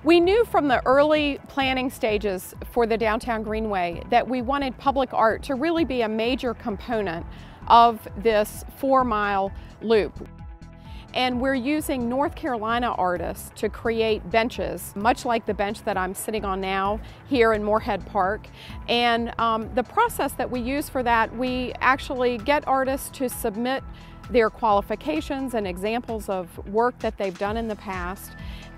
We knew from the early planning stages for the downtown Greenway that we wanted public art to really be a major component of this 4-mile loop. And we're using North Carolina artists to create benches, much like the bench that I'm sitting on now here in Moorhead Park. And the process that we use for that, we actually get artists to submit their qualifications and examples of work that they've done in the past,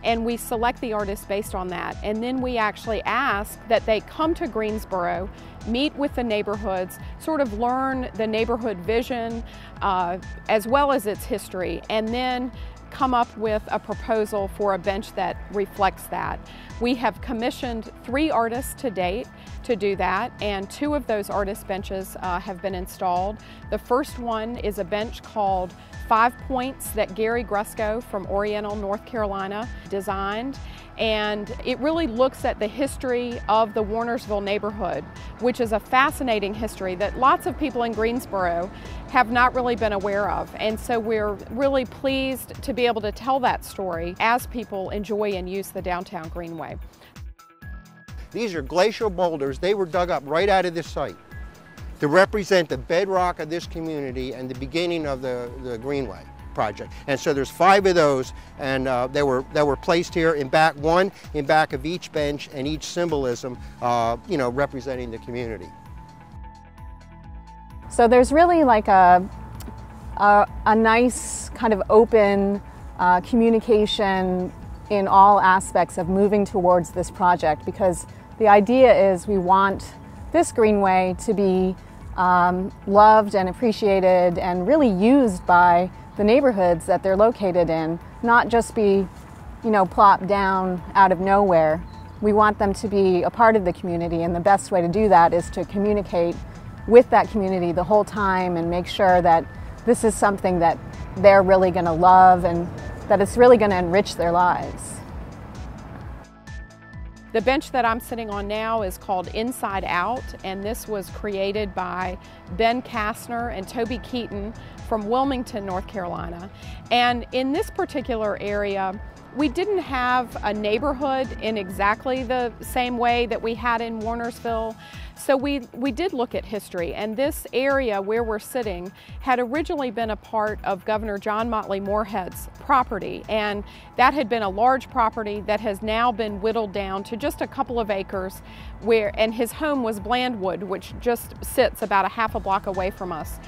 and we select the artists based on that. And then we actually ask that they come to Greensboro, meet with the neighborhoods, sort of learn the neighborhood vision as well as its history, and then come up with a proposal for a bench that reflects that. We have commissioned 3 artists to date to do that, and 2 of those artist benches have been installed. The first one is a bench called 5 Points that Gary Grusko from Oriental, North Carolina designed, and it really looks at the history of the Warnersville neighborhood, which is a fascinating history that lots of people in Greensboro have not really been aware of. And so we're really pleased to be able to tell that story as people enjoy and use the downtown Greenway. These are glacial boulders. They were dug up right out of this site to represent the bedrock of this community and the beginning of the Greenway project. And so there's 5 of those, and they were placed here in back, one in back of each bench, and each symbolism, representing the community. So there's really like a nice kind of open communication in all aspects of moving towards this project, because the idea is we want this Greenway to be loved and appreciated and really used by the neighborhoods that they're located in, not just be, plopped down out of nowhere. We want them to be a part of the community, and the best way to do that is to communicate with that community the whole time and make sure that this is something that they're really going to love and that it's really going to enrich their lives. The bench that I'm sitting on now is called Inside Out, and this was created by Ben Kastner and Toby Keaton from Wilmington, North Carolina. And in this particular area, we didn't have a neighborhood in exactly the same way that we had in Warnersville. So we did look at history, and this area where we're sitting had originally been a part of Governor John Motley Moorhead's property, and that had been a large property that has now been whittled down to just a couple of acres, and his home was Blandwood, which just sits about a half a block away from us.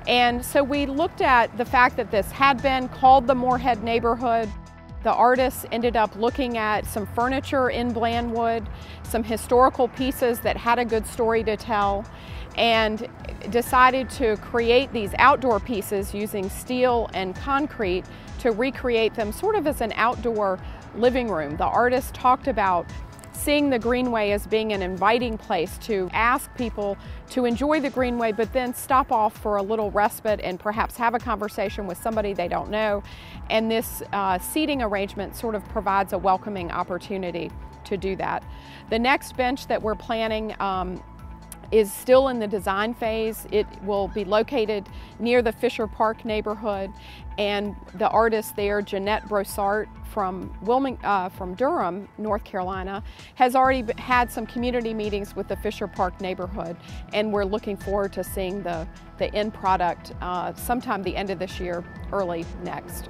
And so we looked at the fact that this had been called the Moorhead neighborhood. The artists ended up looking at some furniture in Blandwood, some historical pieces that had a good story to tell, and decided to create these outdoor pieces using steel and concrete to recreate them sort of as an outdoor living room. The artists talked about seeing the Greenway as being an inviting place to ask people to enjoy the Greenway, but then stop off for a little respite and perhaps have a conversation with somebody they don't know. And this seating arrangement sort of provides a welcoming opportunity to do that. The next bench that we're planning is still in the design phase. It will be located near the Fisher Park neighborhood, and the artist there, Jeanette Brossart from Durham, North Carolina, has already had some community meetings with the Fisher Park neighborhood, and we're looking forward to seeing the end product sometime the end of this year, early next.